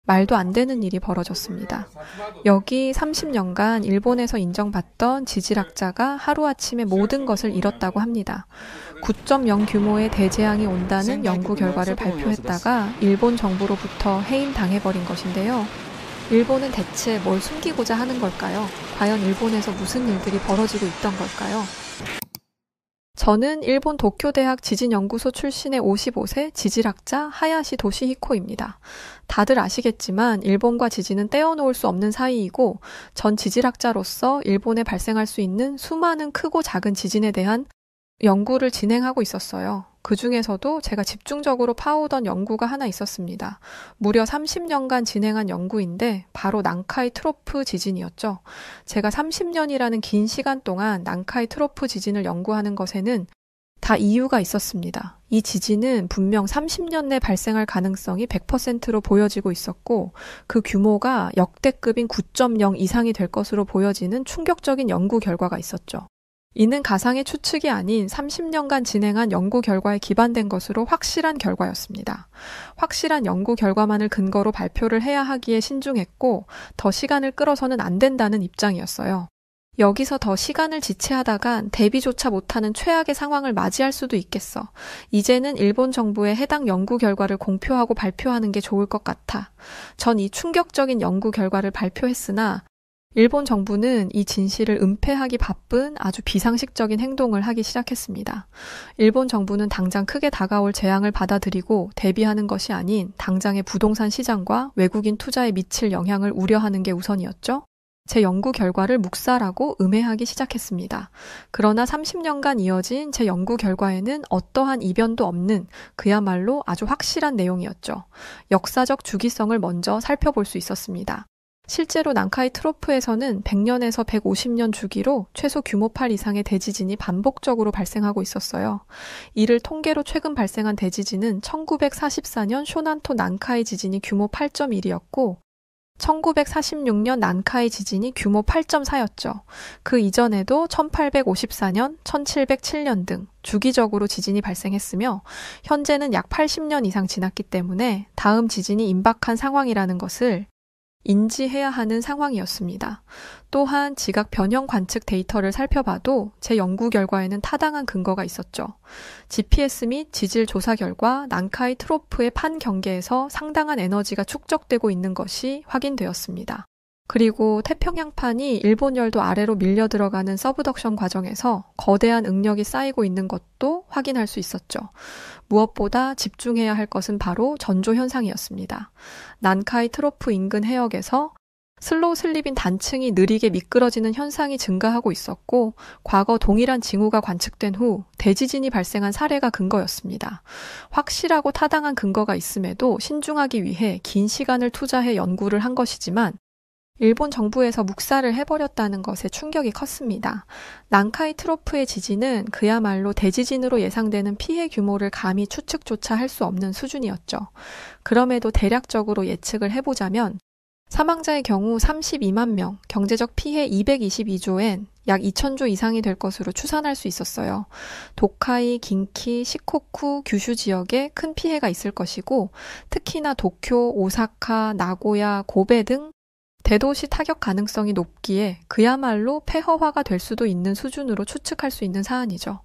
말도 안 되는 일이 벌어졌습니다. 여기 30년간 일본에서 인정받던 지질학자가 하루아침에 모든 것을 잃었다고 합니다. 9.0 규모의 대재앙이 온다는 연구 결과를 발표했다가 일본 정부로부터 해임당해버린 것인데요. 일본은 대체 뭘 숨기고자 하는 걸까요? 과연 일본에서 무슨 일들이 벌어지고 있던 걸까요? 저는 일본 도쿄대학 지진연구소 출신의 55세 지질학자 하야시 도시히코입니다. 다들 아시겠지만 일본과 지진은 떼어놓을 수 없는 사이이고 전 지질학자로서 일본에 발생할 수 있는 수많은 크고 작은 지진에 대한 연구를 진행하고 있었어요. 그 중에서도 제가 집중적으로 파오던 연구가 하나 있었습니다. 무려 30년간 진행한 연구인데 바로 난카이 트로프 지진이었죠. 제가 30년이라는 긴 시간 동안 난카이 트로프 지진을 연구하는 것에는 다 이유가 있었습니다. 이 지진은 분명 30년 내 발생할 가능성이 100%로 보여지고 있었고 그 규모가 역대급인 9.0 이상이 될 것으로 보여지는 충격적인 연구 결과가 있었죠. 이는 가상의 추측이 아닌 30년간 진행한 연구 결과에 기반된 것으로 확실한 결과였습니다. 확실한 연구 결과만을 근거로 발표를 해야 하기에 신중했고 더 시간을 끌어서는 안 된다는 입장이었어요. 여기서 더 시간을 지체하다간 대비조차 못하는 최악의 상황을 맞이할 수도 있겠어. 이제는 일본 정부의 해당 연구 결과를 공표하고 발표하는 게 좋을 것 같아. 전 이 충격적인 연구 결과를 발표했으나 일본 정부는 이 진실을 은폐하기 바쁜 아주 비상식적인 행동을 하기 시작했습니다. 일본 정부는 당장 크게 다가올 재앙을 받아들이고 대비하는 것이 아닌 당장의 부동산 시장과 외국인 투자에 미칠 영향을 우려하는 게 우선이었죠. 제 연구 결과를 묵살하고 음해하기 시작했습니다. 그러나 30년간 이어진 제 연구 결과에는 어떠한 이변도 없는 그야말로 아주 확실한 내용이었죠. 역사적 주기성을 먼저 살펴볼 수 있었습니다. 실제로 난카이 트로프에서는 100년에서 150년 주기로 최소 규모 8 이상의 대지진이 반복적으로 발생하고 있었어요. 이를 통계로 최근 발생한 대지진은 1944년 쇼난토 난카이 지진이 규모 8.1이었고 1946년 난카이 지진이 규모 8.4였죠. 그 이전에도 1854년, 1707년 등 주기적으로 지진이 발생했으며 현재는 약 80년 이상 지났기 때문에 다음 지진이 임박한 상황이라는 것을 인지해야 하는 상황이었습니다. 또한 지각 변형 관측 데이터를 살펴봐도 제 연구 결과에는 타당한 근거가 있었죠. GPS 및 지질 조사 결과 난카이 트로프의 판 경계에서 상당한 에너지가 축적되고 있는 것이 확인되었습니다. 그리고 태평양판이 일본 열도 아래로 밀려 들어가는 서브덕션 과정에서 거대한 응력이 쌓이고 있는 것도 확인할 수 있었죠. 무엇보다 집중해야 할 것은 바로 전조 현상이었습니다. 난카이 트로프 인근 해역에서 슬로우 슬립인 단층이 느리게 미끄러지는 현상이 증가하고 있었고 과거 동일한 징후가 관측된 후 대지진이 발생한 사례가 근거였습니다. 확실하고 타당한 근거가 있음에도 신중하기 위해 긴 시간을 투자해 연구를 한 것이지만 일본 정부에서 묵살을 해버렸다는 것에 충격이 컸습니다. 난카이 트로프의 지진은 그야말로 대지진으로 예상되는 피해 규모를 감히 추측조차 할 수 없는 수준이었죠. 그럼에도 대략적으로 예측을 해보자면 사망자의 경우 32만 명, 경제적 피해 222조엔 약 2,000조 이상이 될 것으로 추산할 수 있었어요. 도카이, 긴키, 시코쿠, 규슈 지역에 큰 피해가 있을 것이고 특히나 도쿄, 오사카, 나고야, 고베 등 대도시 타격 가능성이 높기에 그야말로 폐허화가 될 수도 있는 수준으로 추측할 수 있는 사안이죠.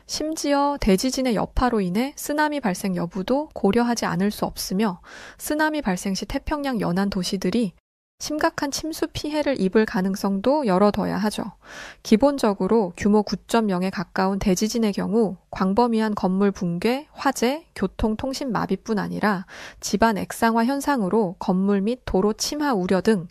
심지어 대지진의 여파로 인해 쓰나미 발생 여부도 고려하지 않을 수 없으며 쓰나미 발생 시 태평양 연안 도시들이 심각한 침수 피해를 입을 가능성도 열어둬야 하죠. 기본적으로 규모 9.0에 가까운 대지진의 경우 광범위한 건물 붕괴, 화재, 교통, 통신 마비뿐 아니라 집안 액상화 현상으로 건물 및 도로 침하 우려 등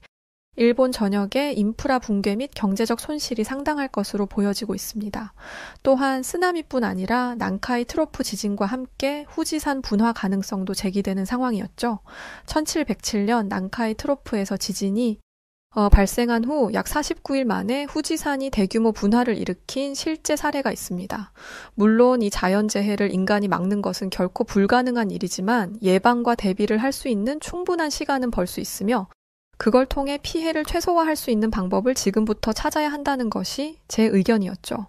일본 전역의 인프라 붕괴 및 경제적 손실이 상당할 것으로 보여지고 있습니다. 또한 쓰나미뿐 아니라 난카이 트로프 지진과 함께 후지산 분화 가능성도 제기되는 상황이었죠. 1707년 난카이 트로프에서 지진이 발생한 후 약 49일 만에 후지산이 대규모 분화를 일으킨 실제 사례가 있습니다. 물론 이 자연재해를 인간이 막는 것은 결코 불가능한 일이지만 예방과 대비를 할 수 있는 충분한 시간은 벌 수 있으며 그걸 통해 피해를 최소화할 수 있는 방법을 지금부터 찾아야 한다는 것이 제 의견이었죠.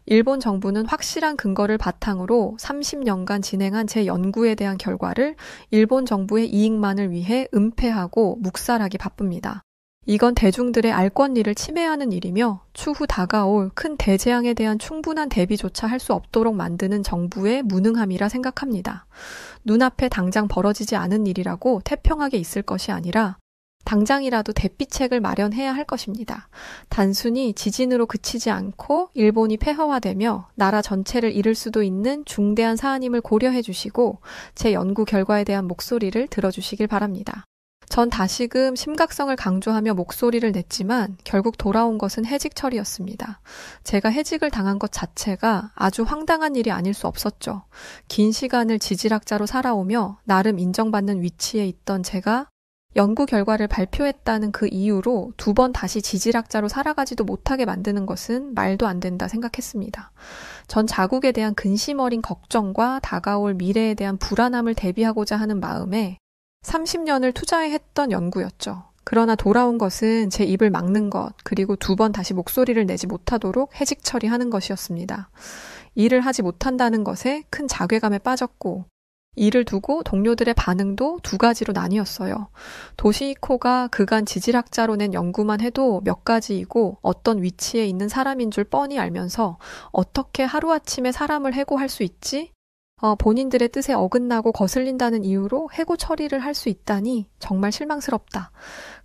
일본 정부는 확실한 근거를 바탕으로 30년간 진행한 제 연구에 대한 결과를 일본 정부의 이익만을 위해 은폐하고 묵살하기 바쁩니다. 이건 대중들의 알 권리를 침해하는 일이며 추후 다가올 큰 대재앙에 대한 충분한 대비조차 할 수 없도록 만드는 정부의 무능함이라 생각합니다. 눈앞에 당장 벌어지지 않은 일이라고 태평하게 있을 것이 아니라 당장이라도 대피책을 마련해야 할 것입니다. 단순히 지진으로 그치지 않고 일본이 폐허화되며 나라 전체를 잃을 수도 있는 중대한 사안임을 고려해 주시고 제 연구 결과에 대한 목소리를 들어주시길 바랍니다. 전 다시금 심각성을 강조하며 목소리를 냈지만 결국 돌아온 것은 해직 처리였습니다. 제가 해직을 당한 것 자체가 아주 황당한 일이 아닐 수 없었죠. 긴 시간을 지질학자로 살아오며 나름 인정받는 위치에 있던 제가 연구 결과를 발표했다는 그 이유로 2번 다시 지질학자로 살아가지도 못하게 만드는 것은 말도 안 된다 생각했습니다. 전 자국에 대한 근심 어린 걱정과 다가올 미래에 대한 불안함을 대비하고자 하는 마음에 30년을 투자해 했던 연구였죠. 그러나 돌아온 것은 제 입을 막는 것, 그리고 2번 다시 목소리를 내지 못하도록 해직 처리하는 것이었습니다. 일을 하지 못한다는 것에 큰 자괴감에 빠졌고 이를 두고 동료들의 반응도 2가지로 나뉘었어요. 도시이코가 그간 지질학자로 낸 연구만 해도 몇 가지이고 어떤 위치에 있는 사람인 줄 뻔히 알면서 어떻게 하루아침에 사람을 해고할 수 있지? 본인들의 뜻에 어긋나고 거슬린다는 이유로 해고 처리를 할 수 있다니 정말 실망스럽다.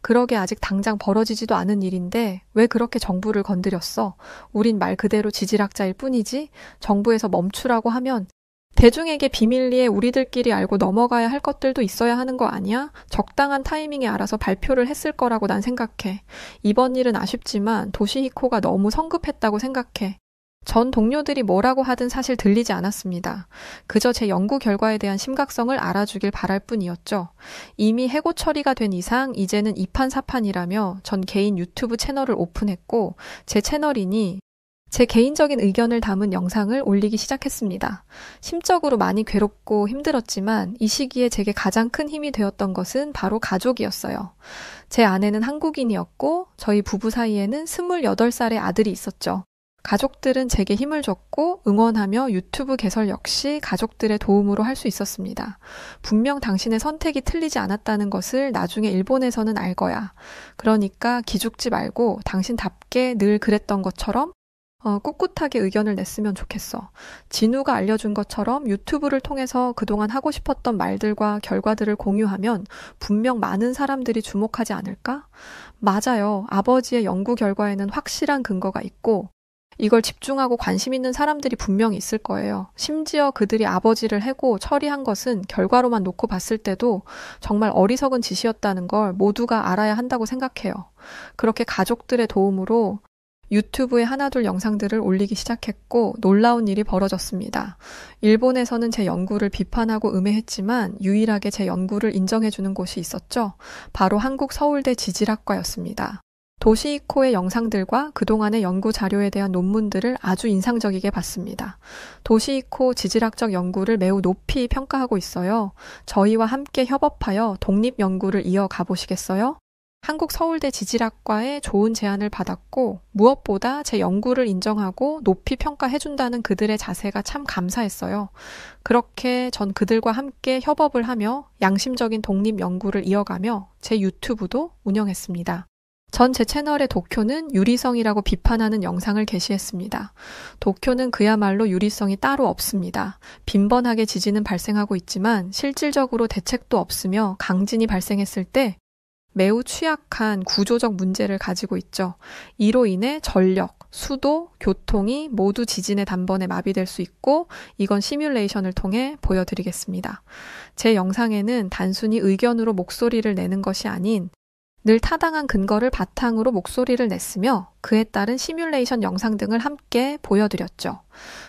그러게 아직 당장 벌어지지도 않은 일인데 왜 그렇게 정부를 건드렸어? 우린 말 그대로 지질학자일 뿐이지? 정부에서 멈추라고 하면 대중에게 비밀리에 우리들끼리 알고 넘어가야 할 것들도 있어야 하는 거 아니야? 적당한 타이밍에 알아서 발표를 했을 거라고 난 생각해. 이번 일은 아쉽지만 도시히코가 너무 성급했다고 생각해. 전 동료들이 뭐라고 하든 사실 들리지 않았습니다. 그저 제 연구 결과에 대한 심각성을 알아주길 바랄 뿐이었죠. 이미 해고 처리가 된 이상 이제는 이판사판이라며 전 개인 유튜브 채널을 오픈했고 제 채널이니 제 개인적인 의견을 담은 영상을 올리기 시작했습니다. 심적으로 많이 괴롭고 힘들었지만 이 시기에 제게 가장 큰 힘이 되었던 것은 바로 가족이었어요. 제 아내는 한국인이었고 저희 부부 사이에는 28살의 아들이 있었죠. 가족들은 제게 힘을 줬고 응원하며 유튜브 개설 역시 가족들의 도움으로 할 수 있었습니다. 분명 당신의 선택이 틀리지 않았다는 것을 나중에 일본에서는 알 거야. 그러니까 기죽지 말고 당신답게 늘 그랬던 것처럼 꿋꿋하게 의견을 냈으면 좋겠어. 진우가 알려준 것처럼 유튜브를 통해서 그동안 하고 싶었던 말들과 결과들을 공유하면 분명 많은 사람들이 주목하지 않을까? 맞아요. 아버지의 연구 결과에는 확실한 근거가 있고 이걸 집중하고 관심 있는 사람들이 분명히 있을 거예요. 심지어 그들이 아버지를 해고 처리한 것은 결과로만 놓고 봤을 때도 정말 어리석은 짓이었다는 걸 모두가 알아야 한다고 생각해요. 그렇게 가족들의 도움으로 유튜브에 하나둘 영상들을 올리기 시작했고 놀라운 일이 벌어졌습니다. 일본에서는 제 연구를 비판하고 음해했지만 유일하게 제 연구를 인정해주는 곳이 있었죠. 바로 한국 서울대 지질학과였습니다. 도시이코의 영상들과 그동안의 연구 자료에 대한 논문들을 아주 인상적이게 봤습니다. 도시이코 지질학적 연구를 매우 높이 평가하고 있어요. 저희와 함께 협업하여 독립 연구를 이어가 보시겠어요? 한국 서울대 지질학과의 좋은 제안을 받았고 무엇보다 제 연구를 인정하고 높이 평가해준다는 그들의 자세가 참 감사했어요. 그렇게 전 그들과 함께 협업을 하며 양심적인 독립 연구를 이어가며 제 유튜브도 운영했습니다. 전 제 채널의 도쿄는 유리성이라고 비판하는 영상을 게시했습니다. 도쿄는 그야말로 유리성이 따로 없습니다. 빈번하게 지진은 발생하고 있지만 실질적으로 대책도 없으며 강진이 발생했을 때 매우 취약한 구조적 문제를 가지고 있죠. 이로 인해 전력, 수도, 교통이 모두 지진의 단번에 마비될 수 있고 이건 시뮬레이션을 통해 보여드리겠습니다. 제 영상에는 단순히 의견으로 목소리를 내는 것이 아닌 늘 타당한 근거를 바탕으로 목소리를 냈으며 그에 따른 시뮬레이션 영상 등을 함께 보여드렸죠.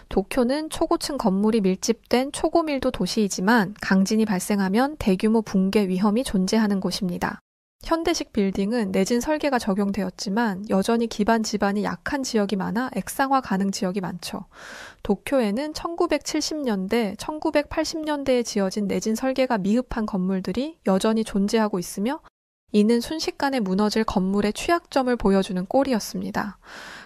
도쿄는 초고층 건물이 밀집된 초고밀도 도시이지만 강진이 발생하면 대규모 붕괴 위험이 존재하는 곳입니다. 현대식 빌딩은 내진 설계가 적용되었지만 여전히 기반 지반이 약한 지역이 많아 액상화 가능 지역이 많죠. 도쿄에는 1970년대, 1980년대에 지어진 내진 설계가 미흡한 건물들이 여전히 존재하고 있으며 이는 순식간에 무너질 건물의 취약점을 보여주는 꼴이었습니다.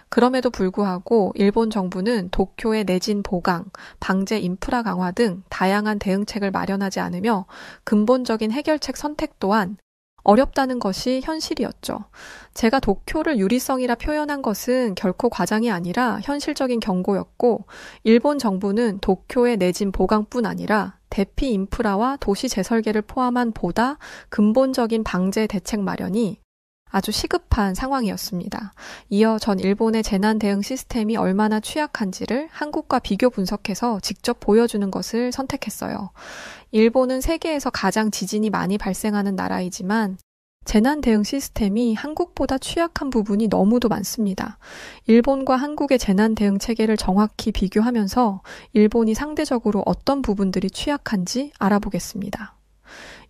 그럼에도 불구하고 일본 정부는 도쿄의 내진 보강, 방제 인프라 강화 등 다양한 대응책을 마련하지 않으며 근본적인 해결책 선택 또한 어렵다는 것이 현실이었죠. 제가 도쿄를 유리성이라 표현한 것은 결코 과장이 아니라 현실적인 경고였고, 일본 정부는 도쿄의 내진 보강뿐 아니라 대피 인프라와 도시 재설계를 포함한 보다 근본적인 방제 대책 마련이 아주 시급한 상황이었습니다. 이어 전 일본의 재난 대응 시스템이 얼마나 취약한지를 한국과 비교 분석해서 직접 보여주는 것을 선택했어요. 일본은 세계에서 가장 지진이 많이 발생하는 나라이지만 재난 대응 시스템이 한국보다 취약한 부분이 너무도 많습니다. 일본과 한국의 재난 대응 체계를 정확히 비교하면서 일본이 상대적으로 어떤 부분들이 취약한지 알아보겠습니다.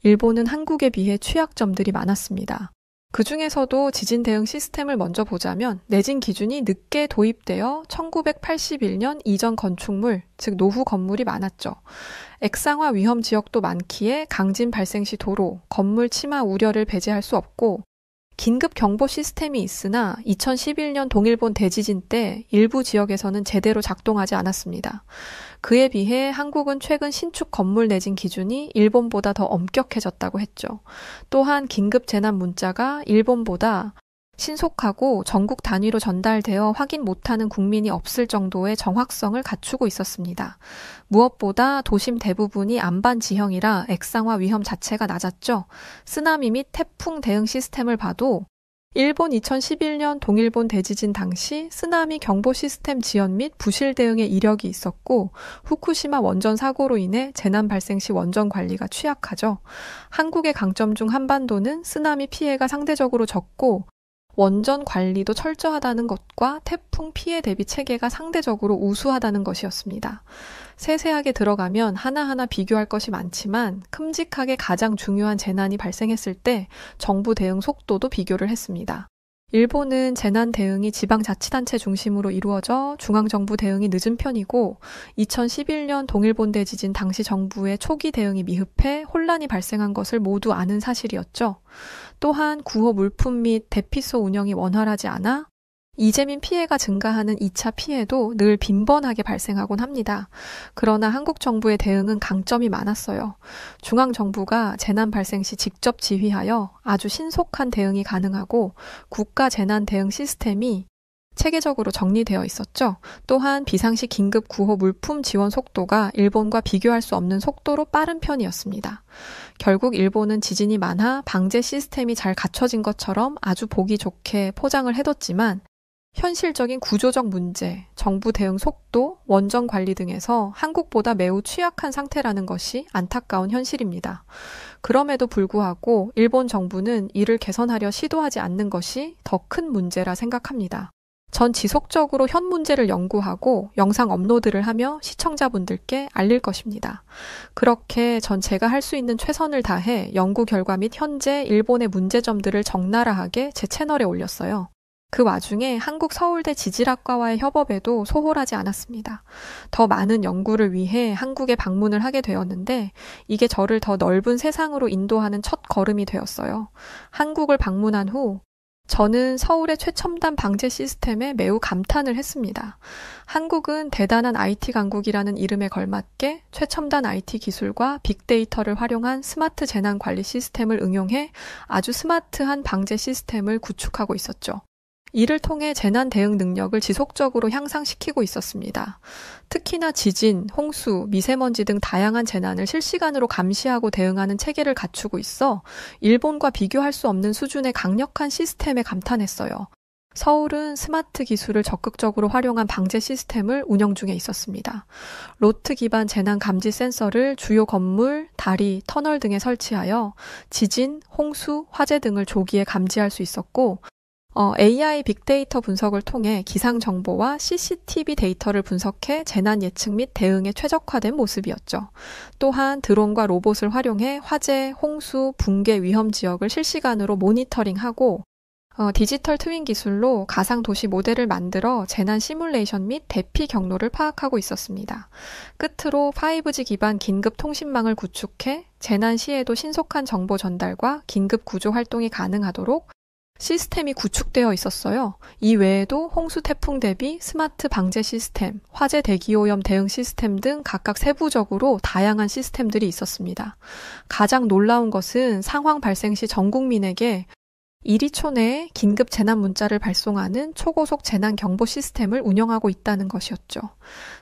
일본은 한국에 비해 취약점들이 많았습니다. 그 중에서도 지진 대응 시스템을 먼저 보자면 내진 기준이 늦게 도입되어 1981년 이전 건축물, 즉 노후 건물이 많았죠. 액상화 위험 지역도 많기에 강진 발생 시 도로, 건물 침하 우려를 배제할 수 없고 긴급 경보 시스템이 있으나 2011년 동일본 대지진 때 일부 지역에서는 제대로 작동하지 않았습니다. 그에 비해 한국은 최근 신축 건물 내진 기준이 일본보다 더 엄격해졌다고 했죠. 또한 긴급 재난 문자가 일본보다 신속하고 전국 단위로 전달되어 확인 못하는 국민이 없을 정도의 정확성을 갖추고 있었습니다. 무엇보다 도심 대부분이 안반 지형이라 액상화 위험 자체가 낮았죠. 쓰나미 및 태풍 대응 시스템을 봐도 일본 2011년 동일본 대지진 당시 쓰나미 경보 시스템 지연 및 부실 대응의 이력이 있었고 후쿠시마 원전 사고로 인해 재난 발생 시 원전 관리가 취약하죠. 한국의 강점 중 한반도는 쓰나미 피해가 상대적으로 적고 원전 관리도 철저하다는 것과 태풍 피해 대비 체계가 상대적으로 우수하다는 것이었습니다. 세세하게 들어가면 하나하나 비교할 것이 많지만 큼직하게 가장 중요한 재난이 발생했을 때 정부 대응 속도도 비교를 했습니다. 일본은 재난 대응이 지방자치단체 중심으로 이루어져 중앙정부 대응이 늦은 편이고 2011년 동일본 대지진 당시 정부의 초기 대응이 미흡해 혼란이 발생한 것을 모두 아는 사실이었죠. 또한 구호 물품 및 대피소 운영이 원활하지 않아 이재민 피해가 증가하는 2차 피해도 늘 빈번하게 발생하곤 합니다. 그러나 한국 정부의 대응은 강점이 많았어요. 중앙정부가 재난 발생 시 직접 지휘하여 아주 신속한 대응이 가능하고 국가 재난 대응 시스템이 체계적으로 정리되어 있었죠. 또한 비상시 긴급 구호 물품 지원 속도가 일본과 비교할 수 없는 속도로 빠른 편이었습니다. 결국 일본은 지진이 많아 방제 시스템이 잘 갖춰진 것처럼 아주 보기 좋게 포장을 해뒀지만 현실적인 구조적 문제, 정부 대응 속도, 원전 관리 등에서 한국보다 매우 취약한 상태라는 것이 안타까운 현실입니다. 그럼에도 불구하고 일본 정부는 이를 개선하려 시도하지 않는 것이 더 큰 문제라 생각합니다. 전 지속적으로 현 문제를 연구하고 영상 업로드를 하며 시청자분들께 알릴 것입니다. 그렇게 전 제가 할 수 있는 최선을 다해 연구 결과 및 현재 일본의 문제점들을 적나라하게 제 채널에 올렸어요. 그 와중에 한국 서울대 지질학과와의 협업에도 소홀하지 않았습니다. 더 많은 연구를 위해 한국에 방문을 하게 되었는데 이게 저를 더 넓은 세상으로 인도하는 첫 걸음이 되었어요. 한국을 방문한 후 저는 서울의 최첨단 방제 시스템에 매우 감탄을 했습니다. 한국은 대단한 IT 강국이라는 이름에 걸맞게 최첨단 IT 기술과 빅데이터를 활용한 스마트 재난 관리 시스템을 응용해 아주 스마트한 방제 시스템을 구축하고 있었죠. 이를 통해 재난 대응 능력을 지속적으로 향상시키고 있었습니다. 특히나 지진, 홍수, 미세먼지 등 다양한 재난을 실시간으로 감시하고 대응하는 체계를 갖추고 있어 일본과 비교할 수 없는 수준의 강력한 시스템에 감탄했어요. 서울은 스마트 기술을 적극적으로 활용한 방제 시스템을 운영 중에 있었습니다. 로트 기반 재난 감지 센서를 주요 건물, 다리, 터널 등에 설치하여 지진, 홍수, 화재 등을 조기에 감지할 수 있었고 AI 빅데이터 분석을 통해 기상 정보와 CCTV 데이터를 분석해 재난 예측 및 대응에 최적화된 모습이었죠. 또한 드론과 로봇을 활용해 화재, 홍수, 붕괴 위험 지역을 실시간으로 모니터링하고 디지털 트윈 기술로 가상 도시 모델을 만들어 재난 시뮬레이션 및 대피 경로를 파악하고 있었습니다. 끝으로 5G 기반 긴급 통신망을 구축해 재난 시에도 신속한 정보 전달과 긴급 구조 활동이 가능하도록 시스템이 구축되어 있었어요. 이 외에도 홍수 태풍 대비 스마트 방제 시스템, 화재 대기오염 대응 시스템 등 각각 세부적으로 다양한 시스템들이 있었습니다. 가장 놀라운 것은 상황 발생 시 전 국민에게 1초 내에 긴급 재난 문자를 발송하는 초고속 재난 경보 시스템을 운영하고 있다는 것이었죠.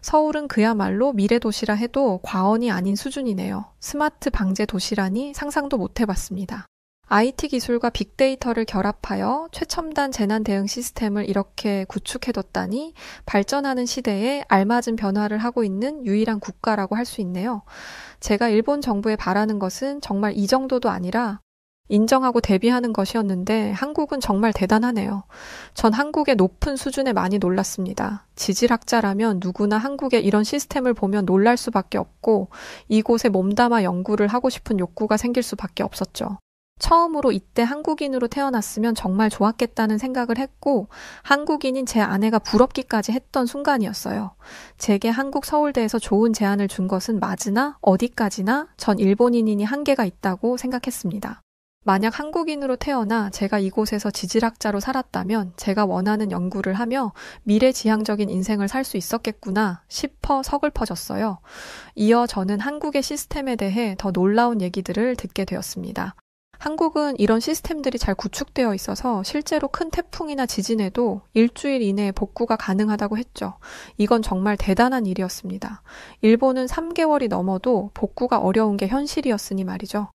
서울은 그야말로 미래 도시라 해도 과언이 아닌 수준이네요. 스마트 방제 도시라니 상상도 못 해봤습니다. IT 기술과 빅데이터를 결합하여 최첨단 재난 대응 시스템을 이렇게 구축해뒀다니 발전하는 시대에 알맞은 변화를 하고 있는 유일한 국가라고 할 수 있네요. 제가 일본 정부에 바라는 것은 정말 이 정도도 아니라 인정하고 대비하는 것이었는데 한국은 정말 대단하네요. 전 한국의 높은 수준에 많이 놀랐습니다. 지질학자라면 누구나 한국의 이런 시스템을 보면 놀랄 수밖에 없고 이곳에 몸담아 연구를 하고 싶은 욕구가 생길 수밖에 없었죠. 처음으로 이때 한국인으로 태어났으면 정말 좋았겠다는 생각을 했고 한국인인 제 아내가 부럽기까지 했던 순간이었어요. 제게 한국 서울대에서 좋은 제안을 준 것은 맞으나 어디까지나 전 일본인이니 한계가 있다고 생각했습니다. 만약 한국인으로 태어나 제가 이곳에서 지질학자로 살았다면 제가 원하는 연구를 하며 미래지향적인 인생을 살 수 있었겠구나 싶어 서글퍼졌어요. 이어 저는 한국의 시스템에 대해 더 놀라운 얘기들을 듣게 되었습니다. 한국은 이런 시스템들이 잘 구축되어 있어서 실제로 큰 태풍이나 지진에도 일주일 이내에 복구가 가능하다고 했죠. 이건 정말 대단한 일이었습니다. 일본은 3개월이 넘어도 복구가 어려운 게 현실이었으니 말이죠.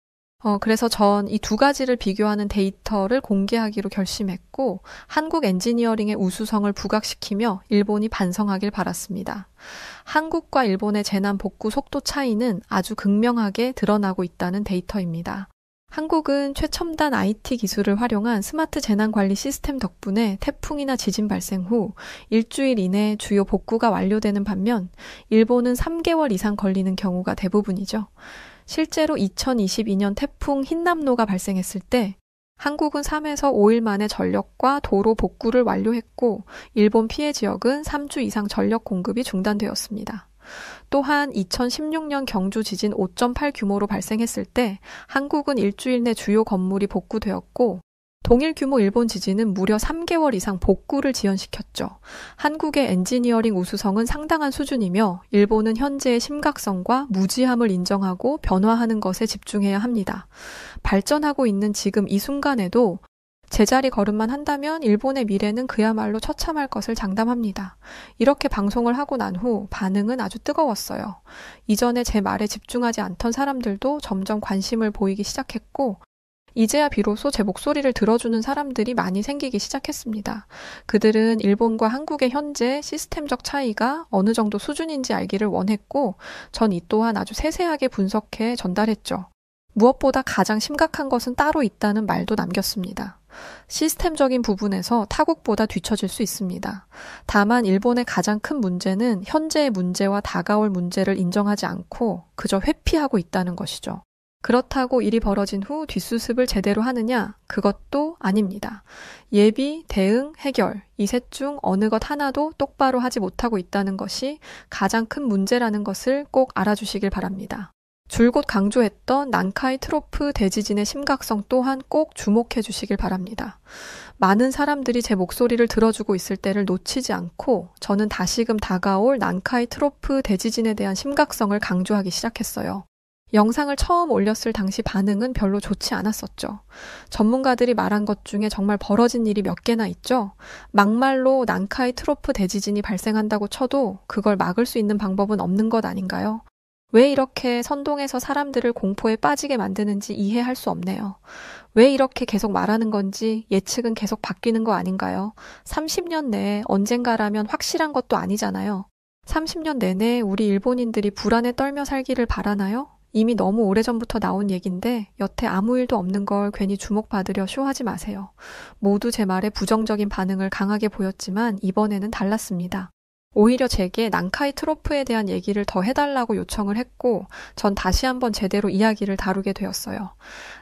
그래서 전 이 두 가지를 비교하는 데이터를 공개하기로 결심했고 한국 엔지니어링의 우수성을 부각시키며 일본이 반성하길 바랐습니다. 한국과 일본의 재난 복구 속도 차이는 아주 극명하게 드러나고 있다는 데이터입니다. 한국은 최첨단 IT 기술을 활용한 스마트 재난관리 시스템 덕분에 태풍이나 지진 발생 후 일주일 이내에 주요 복구가 완료되는 반면 일본은 3개월 이상 걸리는 경우가 대부분이죠. 실제로 2022년 태풍 흰남노가 발생했을 때 한국은 3에서 5일 만에 전력과 도로 복구를 완료했고 일본 피해 지역은 3주 이상 전력 공급이 중단되었습니다. 또한 2016년 경주 지진 5.8 규모로 발생했을 때 한국은 일주일 내 주요 건물이 복구되었고 동일 규모 일본 지진은 무려 3개월 이상 복구를 지연시켰죠. 한국의 엔지니어링 우수성은 상당한 수준이며 일본은 현재의 심각성과 무지함을 인정하고 변화하는 것에 집중해야 합니다. 발전하고 있는 지금 이 순간에도 제자리 걸음만 한다면 일본의 미래는 그야말로 처참할 것을 장담합니다. 이렇게 방송을 하고 난 후 반응은 아주 뜨거웠어요. 이전에 제 말에 집중하지 않던 사람들도 점점 관심을 보이기 시작했고 이제야 비로소 제 목소리를 들어주는 사람들이 많이 생기기 시작했습니다. 그들은 일본과 한국의 현재 시스템적 차이가 어느 정도 수준인지 알기를 원했고 전 이 또한 아주 세세하게 분석해 전달했죠. 무엇보다 가장 심각한 것은 따로 있다는 말도 남겼습니다. 시스템적인 부분에서 타국보다 뒤처질 수 있습니다. 다만 일본의 가장 큰 문제는 현재의 문제와 다가올 문제를 인정하지 않고 그저 회피하고 있다는 것이죠. 그렇다고 일이 벌어진 후 뒷수습을 제대로 하느냐? 그것도 아닙니다. 예비, 대응, 해결 이 셋 중 어느 것 하나도 똑바로 하지 못하고 있다는 것이 가장 큰 문제라는 것을 꼭 알아주시길 바랍니다. 줄곧 강조했던 난카이 트로프 대지진의 심각성 또한 꼭 주목해 주시길 바랍니다. 많은 사람들이 제 목소리를 들어주고 있을 때를 놓치지 않고 저는 다시금 다가올 난카이 트로프 대지진에 대한 심각성을 강조하기 시작했어요. 영상을 처음 올렸을 당시 반응은 별로 좋지 않았었죠. 전문가들이 말한 것 중에 정말 벌어진 일이 몇 개나 있죠. 막말로 난카이 트로프 대지진이 발생한다고 쳐도 그걸 막을 수 있는 방법은 없는 것 아닌가요? 왜 이렇게 선동해서 사람들을 공포에 빠지게 만드는지 이해할 수 없네요. 왜 이렇게 계속 말하는 건지 예측은 계속 바뀌는 거 아닌가요? 30년 내에 언젠가라면 확실한 것도 아니잖아요. 30년 내내 우리 일본인들이 불안에 떨며 살기를 바라나요? 이미 너무 오래전부터 나온 얘긴데 여태 아무 일도 없는 걸 괜히 주목받으려 쇼하지 마세요. 모두 제 말에 부정적인 반응을 강하게 보였지만 이번에는 달랐습니다. 오히려 제게 난카이 트로프에 대한 얘기를 더 해달라고 요청을 했고 전 다시 한번 제대로 이야기를 다루게 되었어요.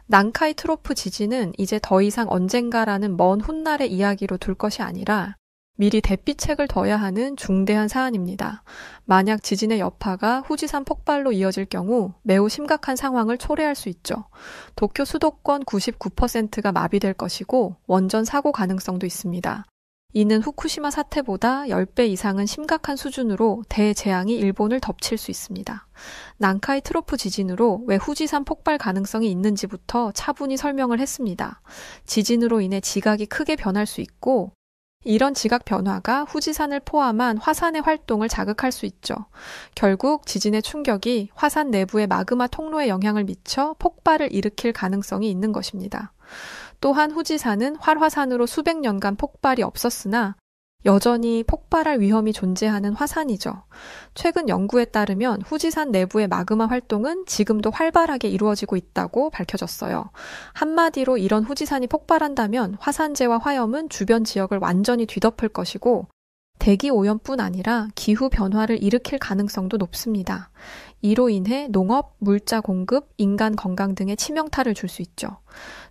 난카이 트로프 지진은 이제 더 이상 언젠가라는 먼 훗날의 이야기로 둘 것이 아니라 미리 대피책을 둬야 하는 중대한 사안입니다. 만약 지진의 여파가 후지산 폭발로 이어질 경우 매우 심각한 상황을 초래할 수 있죠. 도쿄 수도권 99%가 마비될 것이고 원전 사고 가능성도 있습니다. 이는 후쿠시마 사태보다 10배 이상은 심각한 수준으로 대재앙이 일본을 덮칠 수 있습니다. 난카이 트로프 지진으로 왜 후지산 폭발 가능성이 있는지부터 차분히 설명을 했습니다. 지진으로 인해 지각이 크게 변할 수 있고 이런 지각 변화가 후지산을 포함한 화산의 활동을 자극할 수 있죠. 결국 지진의 충격이 화산 내부의 마그마 통로에 영향을 미쳐 폭발을 일으킬 가능성이 있는 것입니다. 또한 후지산은 활화산으로 수백 년간 폭발이 없었으나 여전히 폭발할 위험이 존재하는 화산이죠. 최근 연구에 따르면 후지산 내부의 마그마 활동은 지금도 활발하게 이루어지고 있다고 밝혀졌어요. 한마디로 이런 후지산이 폭발한다면 화산재와 화염은 주변 지역을 완전히 뒤덮을 것이고 대기 오염뿐 아니라 기후 변화를 일으킬 가능성도 높습니다. 이로 인해 농업, 물자 공급, 인간 건강 등에 치명타를 줄 수 있죠.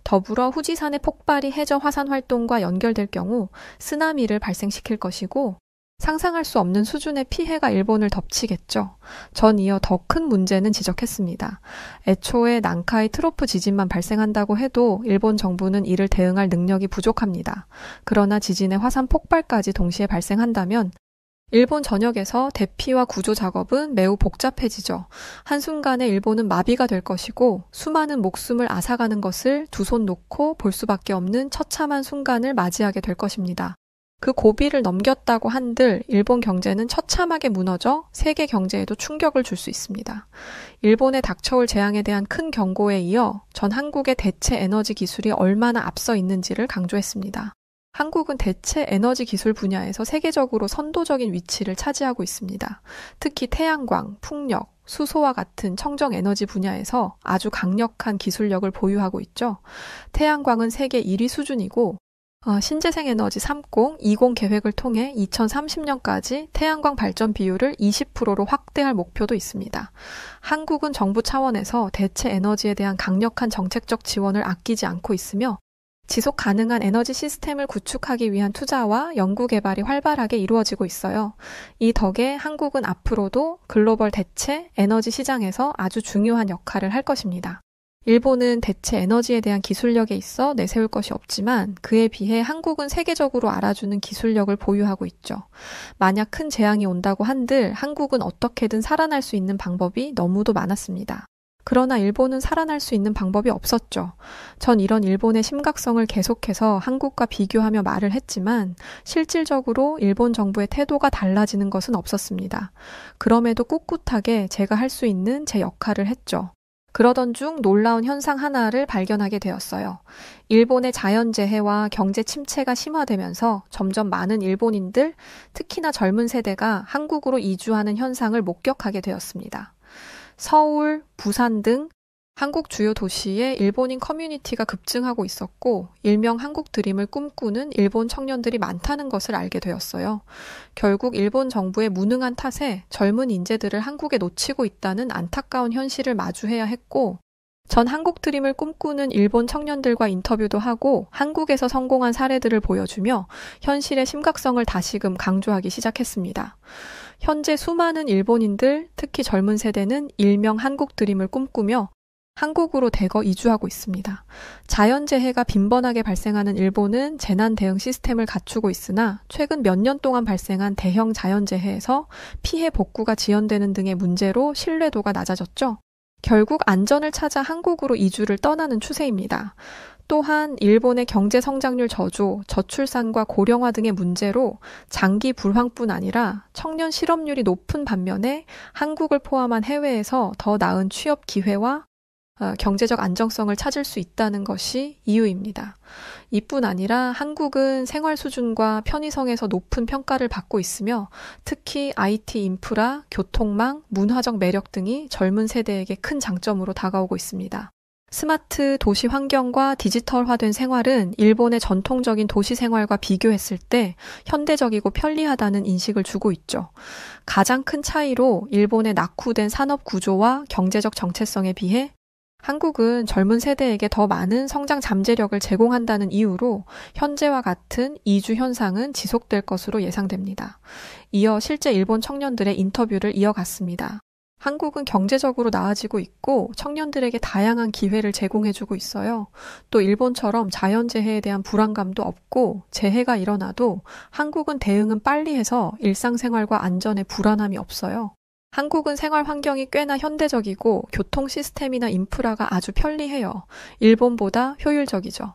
더불어 후지산의 폭발이 해저 화산 활동과 연결될 경우 쓰나미를 발생시킬 것이고 상상할 수 없는 수준의 피해가 일본을 덮치겠죠. 전 이어 더 큰 문제는 지적했습니다. 애초에 난카이 트로프 지진만 발생한다고 해도 일본 정부는 이를 대응할 능력이 부족합니다. 그러나 지진의 화산 폭발까지 동시에 발생한다면 일본 전역에서 대피와 구조 작업은 매우 복잡해지죠. 한순간에 일본은 마비가 될 것이고 수많은 목숨을 앗아가는 것을 두 손 놓고 볼 수밖에 없는 처참한 순간을 맞이하게 될 것입니다. 그 고비를 넘겼다고 한들 일본 경제는 처참하게 무너져 세계 경제에도 충격을 줄 수 있습니다. 일본에 닥쳐올 재앙에 대한 큰 경고에 이어 전 한국의 대체 에너지 기술이 얼마나 앞서 있는지를 강조했습니다. 한국은 대체 에너지 기술 분야에서 세계적으로 선도적인 위치를 차지하고 있습니다. 특히 태양광, 풍력, 수소와 같은 청정 에너지 분야에서 아주 강력한 기술력을 보유하고 있죠. 태양광은 세계 1위 수준이고 신재생에너지 30, 20 계획을 통해 2030년까지 태양광 발전 비율을 20%로 확대할 목표도 있습니다. 한국은 정부 차원에서 대체 에너지에 대한 강력한 정책적 지원을 아끼지 않고 있으며 지속 가능한 에너지 시스템을 구축하기 위한 투자와 연구 개발이 활발하게 이루어지고 있어요. 이 덕에 한국은 앞으로도 글로벌 대체 에너지 시장에서 아주 중요한 역할을 할 것입니다. 일본은 대체 에너지에 대한 기술력에 있어 내세울 것이 없지만 그에 비해 한국은 세계적으로 알아주는 기술력을 보유하고 있죠. 만약 큰 재앙이 온다고 한들 한국은 어떻게든 살아날 수 있는 방법이 너무도 많았습니다. 그러나 일본은 살아날 수 있는 방법이 없었죠. 전 이런 일본의 심각성을 계속해서 한국과 비교하며 말을 했지만 실질적으로 일본 정부의 태도가 달라지는 것은 없었습니다. 그럼에도 꿋꿋하게 제가 할 수 있는 제 역할을 했죠. 그러던 중 놀라운 현상 하나를 발견하게 되었어요. 일본의 자연재해와 경제 침체가 심화되면서 점점 많은 일본인들, 특히나 젊은 세대가 한국으로 이주하는 현상을 목격하게 되었습니다. 서울, 부산 등 한국 주요 도시에 일본인 커뮤니티가 급증하고 있었고 일명 한국 드림을 꿈꾸는 일본 청년들이 많다는 것을 알게 되었어요. 결국 일본 정부의 무능한 탓에 젊은 인재들을 한국에 놓치고 있다는 안타까운 현실을 마주해야 했고 전 한국 드림을 꿈꾸는 일본 청년들과 인터뷰도 하고 한국에서 성공한 사례들을 보여주며 현실의 심각성을 다시금 강조하기 시작했습니다. 현재 수많은 일본인들, 특히 젊은 세대는 일명 한국 드림을 꿈꾸며 한국으로 대거 이주하고 있습니다. 자연재해가 빈번하게 발생하는 일본은 재난 대응 시스템을 갖추고 있으나 최근 몇 년 동안 발생한 대형 자연재해에서 피해 복구가 지연되는 등의 문제로 신뢰도가 낮아졌죠. 결국 안전을 찾아 한국으로 이주를 떠나는 추세입니다. 또한 일본의 경제 성장률 저조, 저출산과 고령화 등의 문제로 장기 불황뿐 아니라 청년 실업률이 높은 반면에 한국을 포함한 해외에서 더 나은 취업 기회와 경제적 안정성을 찾을 수 있다는 것이 이유입니다. 이뿐 아니라 한국은 생활 수준과 편의성에서 높은 평가를 받고 있으며 특히 IT 인프라, 교통망, 문화적 매력 등이 젊은 세대에게 큰 장점으로 다가오고 있습니다. 스마트 도시 환경과 디지털화된 생활은 일본의 전통적인 도시 생활과 비교했을 때 현대적이고 편리하다는 인식을 주고 있죠. 가장 큰 차이로 일본의 낙후된 산업 구조와 경제적 정체성에 비해 한국은 젊은 세대에게 더 많은 성장 잠재력을 제공한다는 이유로 현재와 같은 이주 현상은 지속될 것으로 예상됩니다. 이어 실제 일본 청년들의 인터뷰를 이어갔습니다. 한국은 경제적으로 나아지고 있고 청년들에게 다양한 기회를 제공해주고 있어요. 또 일본처럼 자연재해에 대한 불안감도 없고 재해가 일어나도 한국은 대응은 빨리 해서 일상생활과 안전에 불안함이 없어요. 한국은 생활 환경이 꽤나 현대적이고 교통 시스템이나 인프라가 아주 편리해요. 일본보다 효율적이죠.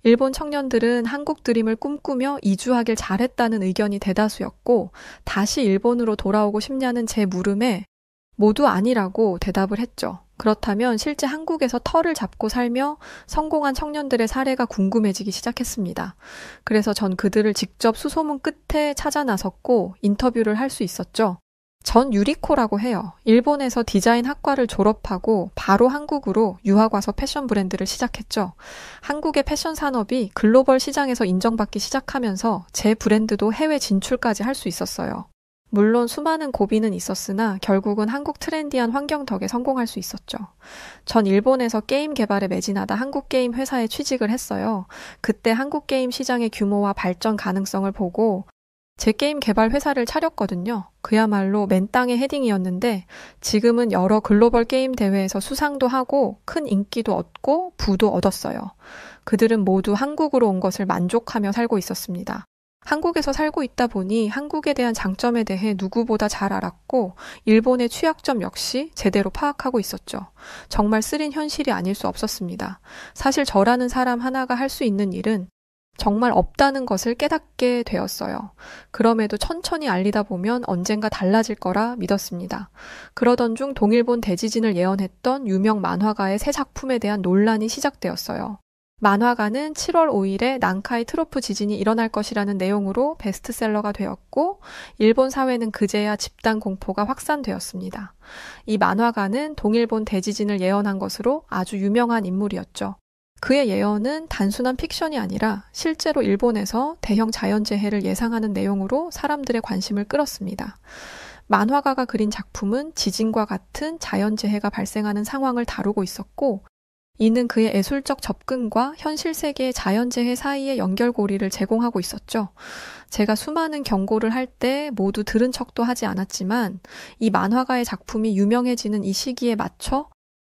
일본 청년들은 한국 드림을 꿈꾸며 이주하길 잘했다는 의견이 대다수였고 다시 일본으로 돌아오고 싶냐는 제 물음에 모두 아니라고 대답을 했죠. 그렇다면 실제 한국에서 터를 잡고 살며 성공한 청년들의 사례가 궁금해지기 시작했습니다. 그래서 전 그들을 직접 수소문 끝에 찾아 나섰고 인터뷰를 할 수 있었죠. 전 유리코라고 해요. 일본에서 디자인 학과를 졸업하고 바로 한국으로 유학 와서 패션 브랜드를 시작했죠. 한국의 패션 산업이 글로벌 시장에서 인정받기 시작하면서 제 브랜드도 해외 진출까지 할 수 있었어요. 물론 수많은 고비는 있었으나 결국은 한국 트렌디한 환경 덕에 성공할 수 있었죠. 전 일본에서 게임 개발에 매진하다 한국 게임 회사에 취직을 했어요. 그때 한국 게임 시장의 규모와 발전 가능성을 보고 제 게임 개발 회사를 차렸거든요. 그야말로 맨 땅의 헤딩이었는데 지금은 여러 글로벌 게임 대회에서 수상도 하고 큰 인기도 얻고 부도 얻었어요. 그들은 모두 한국으로 온 것을 만족하며 살고 있었습니다. 한국에서 살고 있다 보니 한국에 대한 장점에 대해 누구보다 잘 알았고 일본의 취약점 역시 제대로 파악하고 있었죠. 정말 쓰린 현실이 아닐 수 없었습니다. 사실 저라는 사람 하나가 할 수 있는 일은 정말 없다는 것을 깨닫게 되었어요. 그럼에도 천천히 알리다 보면 언젠가 달라질 거라 믿었습니다. 그러던 중 동일본 대지진을 예언했던 유명 만화가의 새 작품에 대한 논란이 시작되었어요. 만화가는 7월 5일에 난카이 트로프 지진이 일어날 것이라는 내용으로 베스트셀러가 되었고 일본 사회는 그제야 집단 공포가 확산되었습니다. 이 만화가는 동일본 대지진을 예언한 것으로 아주 유명한 인물이었죠. 그의 예언은 단순한 픽션이 아니라 실제로 일본에서 대형 자연재해를 예상하는 내용으로 사람들의 관심을 끌었습니다. 만화가가 그린 작품은 지진과 같은 자연재해가 발생하는 상황을 다루고 있었고 이는 그의 예술적 접근과 현실 세계의 자연재해 사이의 연결고리를 제공하고 있었죠. 제가 수많은 경고를 할 때 모두 들은 척도 하지 않았지만 이 만화가의 작품이 유명해지는 이 시기에 맞춰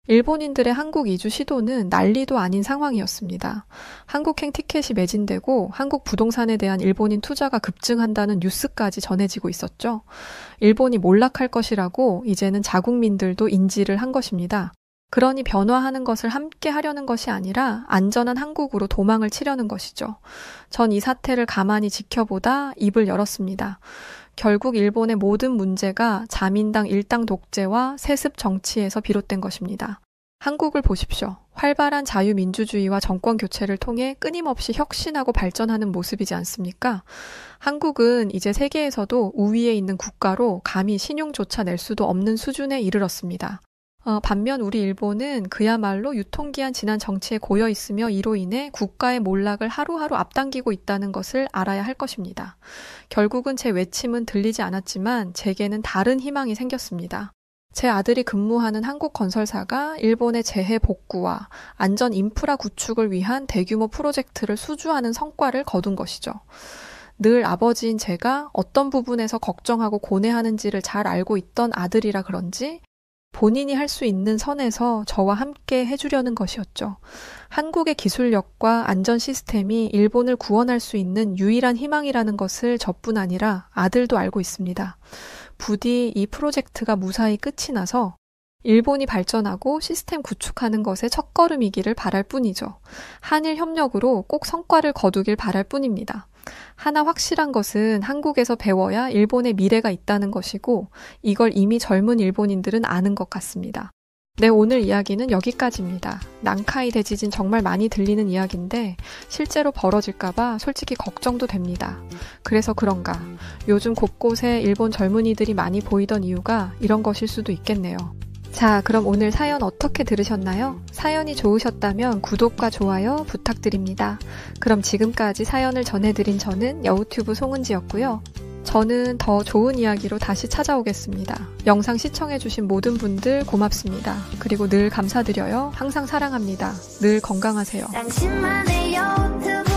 일본인들의 한국 이주 시도는 난리도 아닌 상황이었습니다. 한국행 티켓이 매진되고 한국 부동산에 대한 일본인 투자가 급증한다는 뉴스까지 전해지고 있었죠. 일본이 몰락할 것이라고 이제는 자국민들도 인지를 한 것입니다. 그러니 변화하는 것을 함께 하려는 것이 아니라 안전한 한국으로 도망을 치려는 것이죠. 전 이 사태를 가만히 지켜보다 입을 열었습니다. 결국 일본의 모든 문제가 자민당 일당 독재와 세습 정치에서 비롯된 것입니다. 한국을 보십시오. 활발한 자유민주주의와 정권 교체를 통해 끊임없이 혁신하고 발전하는 모습이지 않습니까? 한국은 이제 세계에서도 우위에 있는 국가로 감히 신용조차 낼 수도 없는 수준에 이르렀습니다. 반면 우리 일본은 그야말로 유통기한 지난 정치에 고여 있으며 이로 인해 국가의 몰락을 하루하루 앞당기고 있다는 것을 알아야 할 것입니다. 결국은 제 외침은 들리지 않았지만 제게는 다른 희망이 생겼습니다. 제 아들이 근무하는 한국 건설사가 일본의 재해 복구와 안전 인프라 구축을 위한 대규모 프로젝트를 수주하는 성과를 거둔 것이죠. 늘 아버지인 제가 어떤 부분에서 걱정하고 고뇌하는지를 잘 알고 있던 아들이라 그런지 본인이 할 수 있는 선에서 저와 함께 해주려는 것이었죠. 한국의 기술력과 안전 시스템이 일본을 구원할 수 있는 유일한 희망이라는 것을 저뿐 아니라 아들도 알고 있습니다. 부디 이 프로젝트가 무사히 끝이 나서 일본이 발전하고 시스템 구축하는 것의 첫걸음이기를 바랄 뿐이죠. 한일 협력으로 꼭 성과를 거두길 바랄 뿐입니다. 하나 확실한 것은 한국에서 배워야 일본의 미래가 있다는 것이고 이걸 이미 젊은 일본인들은 아는 것 같습니다. 네, 오늘 이야기는 여기까지입니다. 난카이 대지진 정말 많이 들리는 이야기인데 실제로 벌어질까봐 솔직히 걱정도 됩니다. 그래서 그런가 요즘 곳곳에 일본 젊은이들이 많이 보이던 이유가 이런 것일 수도 있겠네요. 자, 그럼 오늘 사연 어떻게 들으셨나요? 사연이 좋으셨다면 구독과 좋아요 부탁드립니다. 그럼 지금까지 사연을 전해드린 저는 여우튜브 송은지였고요. 저는 더 좋은 이야기로 다시 찾아오겠습니다. 영상 시청해주신 모든 분들 고맙습니다. 그리고 늘 감사드려요. 항상 사랑합니다. 늘 건강하세요. 당신만의 여우튜브